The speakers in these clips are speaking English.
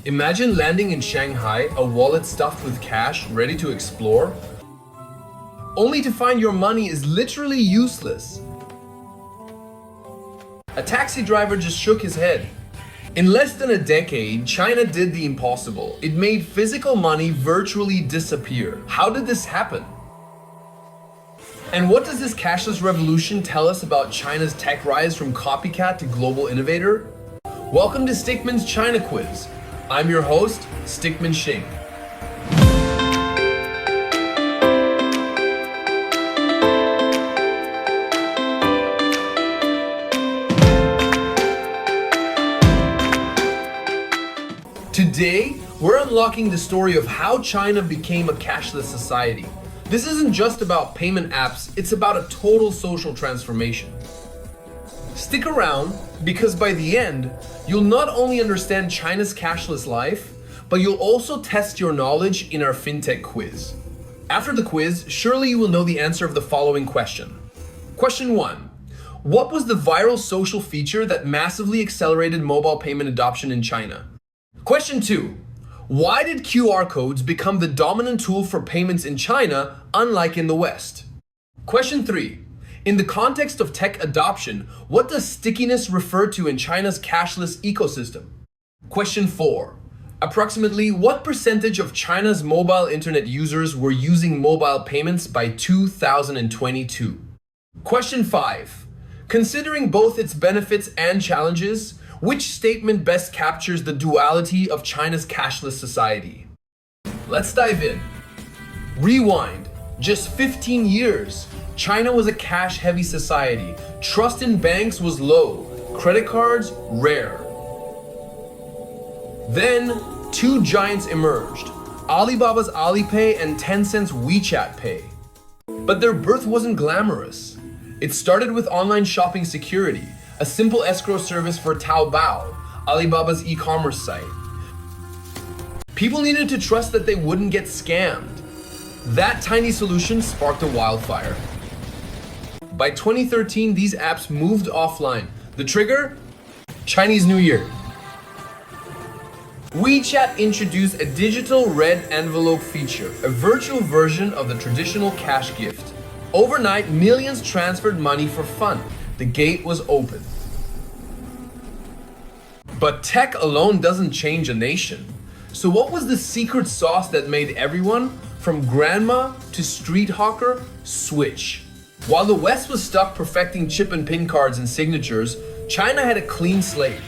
Imagine landing in Shanghai, a wallet stuffed with cash, ready to explore, only to find your money is literally useless. A taxi driver just shook his head. In less than a decade, China did the impossible. It made physical money virtually disappear. How did this happen? And what does this cashless revolution tell us about China's tech rise from copycat to global innovator? Welcome to Stickman's China Quiz. I'm your host, Stickman Xing. Today, we're unlocking the story of how China became a cashless society. This isn't just about payment apps, it's about a total social transformation. Stick around, because by the end, you'll not only understand China's cashless life, but you'll also test your knowledge in our Fintech quiz. After the quiz, surely you will know the answer of the following question. Question 1. What was the viral social feature that massively accelerated mobile payment adoption in China? Question 2. Why did QR codes become the dominant tool for payments in China, unlike in the West? Question 3. In the context of tech adoption, what does stickiness refer to in China's cashless ecosystem? Question 4. Approximately what percentage of China's mobile internet users were using mobile payments by 2022? Question 5. Considering both its benefits and challenges, which statement best captures the duality of China's cashless society? Let's dive in. Rewind. Just 15 years. China was a cash-heavy society. Trust in banks was low. Credit cards, rare. Then, two giants emerged. Alibaba's Alipay and Tencent's WeChat Pay. But their birth wasn't glamorous. It started with online shopping security, a simple escrow service for Taobao, Alibaba's e-commerce site. People needed to trust that they wouldn't get scammed. That tiny solution sparked a wildfire. By 2013, these apps moved offline. The trigger? Chinese New Year. WeChat introduced a digital red envelope feature, a virtual version of the traditional cash gift. Overnight, millions transferred money for fun. The gate was open. But tech alone doesn't change a nation. So what was the secret sauce that made everyone, from grandma to street hawker, switch? While the West was stuck perfecting chip and PIN cards and signatures, China had a clean slate.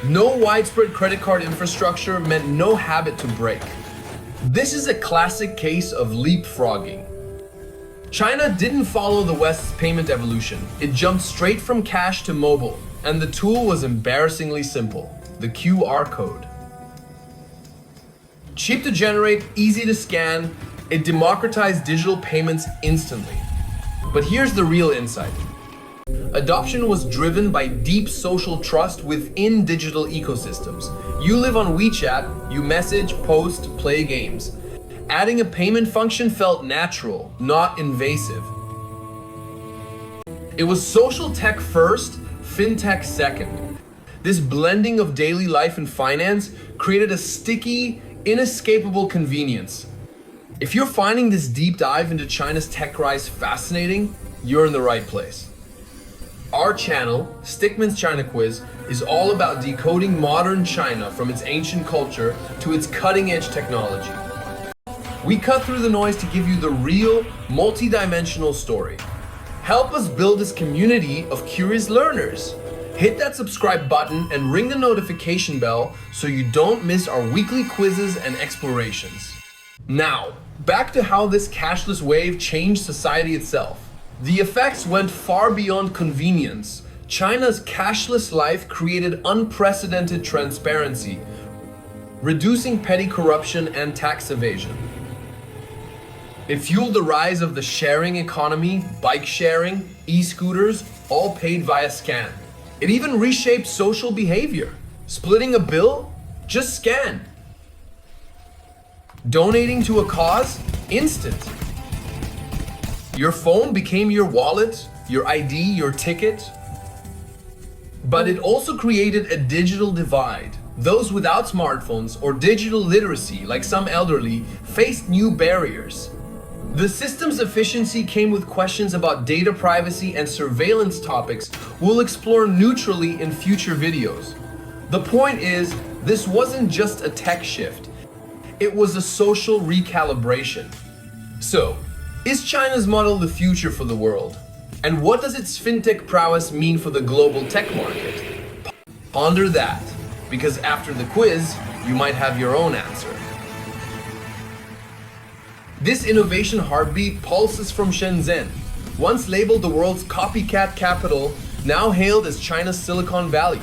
No widespread credit card infrastructure meant no habit to break. This is a classic case of leapfrogging. China didn't follow the West's payment evolution. It jumped straight from cash to mobile, and the tool was embarrassingly simple: the QR code. Cheap to generate, easy to scan, it democratized digital payments instantly. But here's the real insight. Adoption was driven by deep social trust within digital ecosystems. You live on WeChat, you message, post, play games. Adding a payment function felt natural, not invasive. It was social tech first, fintech second. This blending of daily life and finance created a sticky, inescapable convenience. If you're finding this deep dive into China's tech rise fascinating, you're in the right place. Our channel, Stickman's China Quiz, is all about decoding modern China from its ancient culture to its cutting-edge technology. We cut through the noise to give you the real, multi-dimensional story. Help us build this community of curious learners. Hit that subscribe button and ring the notification bell so you don't miss our weekly quizzes and explorations. Now, back to how this cashless wave changed society itself. The effects went far beyond convenience. China's cashless life created unprecedented transparency, reducing petty corruption and tax evasion. It fueled the rise of the sharing economy, bike sharing, e-scooters, all paid via scan. It even reshaped social behavior. Splitting a bill? Just scan. Donating to a cause? Instant. Your phone became your wallet, your ID, your ticket. But it also created a digital divide. Those without smartphones or digital literacy, like some elderly, faced new barriers. The system's efficiency came with questions about data privacy and surveillance topics we'll explore neutrally in future videos. The point is, this wasn't just a tech shift, it was a social recalibration. So, is China's model the future for the world? And what does its fintech prowess mean for the global tech market? Ponder that, because after the quiz, you might have your own answer. This innovation heartbeat pulses from Shenzhen, once labeled the world's copycat capital, now hailed as China's Silicon Valley.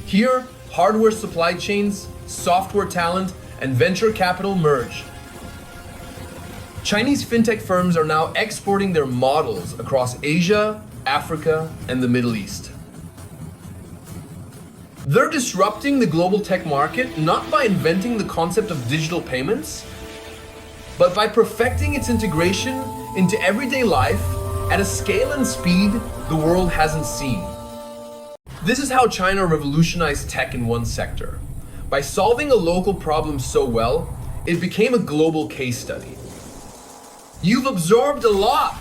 Here, hardware supply chains, software talent, and venture capital merge. Chinese fintech firms are now exporting their models across Asia, Africa, and the Middle East. They're disrupting the global tech market not by inventing the concept of digital payments, but by perfecting its integration into everyday life at a scale and speed the world hasn't seen. This is how China revolutionized tech in one sector. By solving a local problem so well, it became a global case study. You've absorbed a lot.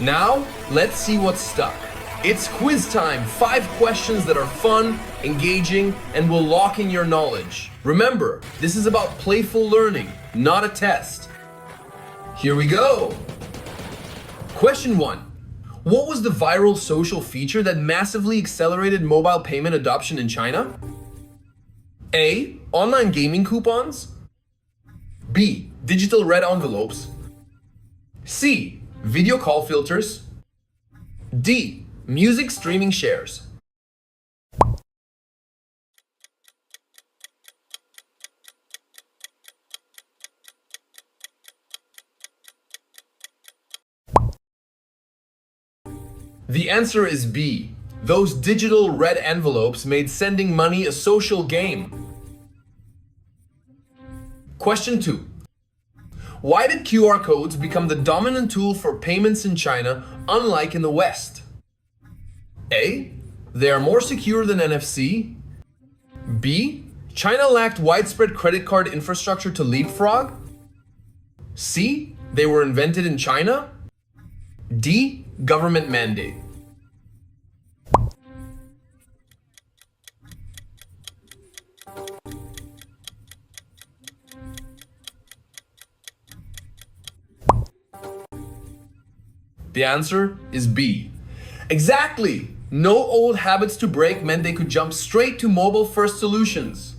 Now, let's see what's stuck. It's quiz time, 5 questions that are fun, engaging, and will lock in your knowledge. Remember, this is about playful learning, not a test. Here we go. Question 1. What was the viral social feature that massively accelerated mobile payment adoption in China? A. Online gaming coupons. B. Digital red envelopes. C. Video call filters. D. Music streaming shares. The answer is B. Those digital red envelopes made sending money a social game. Question 2. Why did QR codes become the dominant tool for payments in China, unlike in the West? A. They are more secure than NFC. B. China lacked widespread credit card infrastructure to leapfrog. C. They were invented in China. D. Government mandate. The answer is B. Exactly! No old habits to break meant they could jump straight to mobile-first solutions.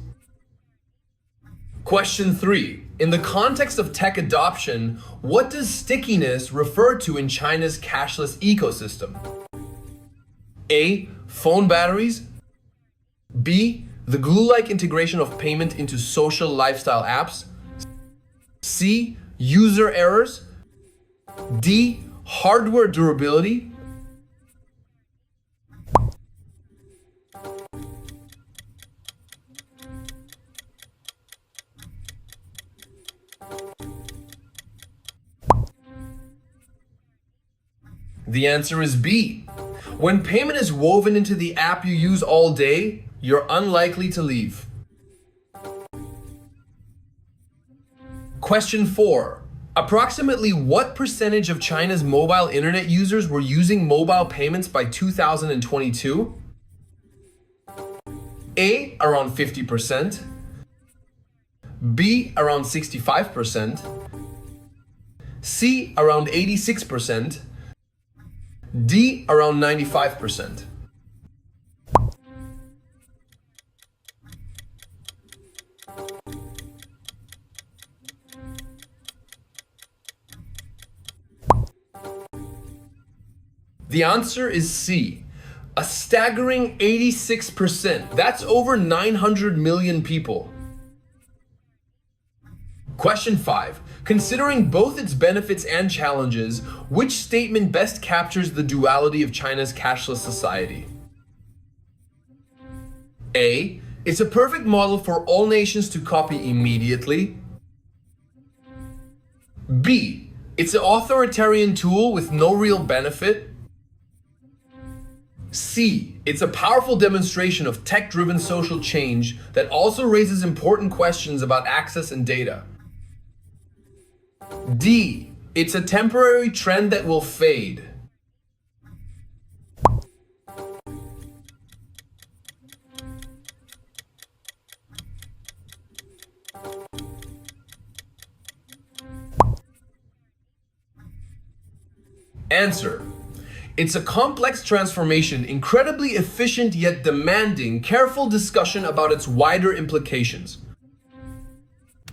Question 3. In the context of tech adoption, what does stickiness refer to in China's cashless ecosystem? A. Phone batteries. B. The glue-like integration of payment into social lifestyle apps. C. User errors. D. Hardware durability. The answer is B. When payment is woven into the app you use all day, you're unlikely to leave. Question 4. Approximately what percentage of China's mobile internet users were using mobile payments by 2022? A. Around 50%. B. Around 65%. C. Around 86%. D. Around 95%. The answer is C. A staggering 86%. That's over 900 million people. Question 5. Considering both its benefits and challenges, which statement best captures the duality of China's cashless society? A. It's a perfect model for all nations to copy immediately. B. It's an authoritarian tool with no real benefit. C. It's a powerful demonstration of tech-driven social change that also raises important questions about access and data. D. It's a temporary trend that will fade. Answer. It's a complex transformation, incredibly efficient yet demanding careful discussion about its wider implications.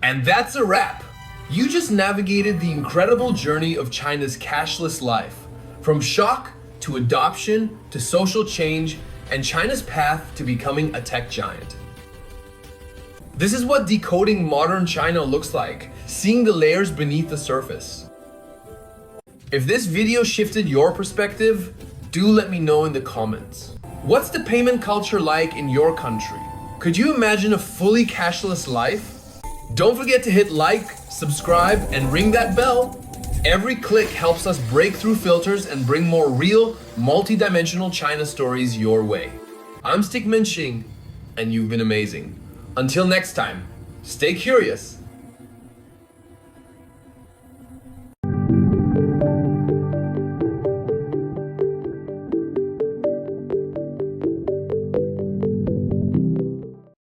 And that's a wrap. You just navigated the incredible journey of China's cashless life, from shock to adoption to social change and China's path to becoming a tech giant. This is what decoding modern China looks like, seeing the layers beneath the surface. If this video shifted your perspective, do let me know in the comments. What's the payment culture like in your country? Could you imagine a fully cashless life? Don't forget to hit like, subscribe, and ring that bell. Every click helps us break through filters and bring more real, multi-dimensional China stories your way. I'm Stickman Xing, and you've been amazing. Until next time, stay curious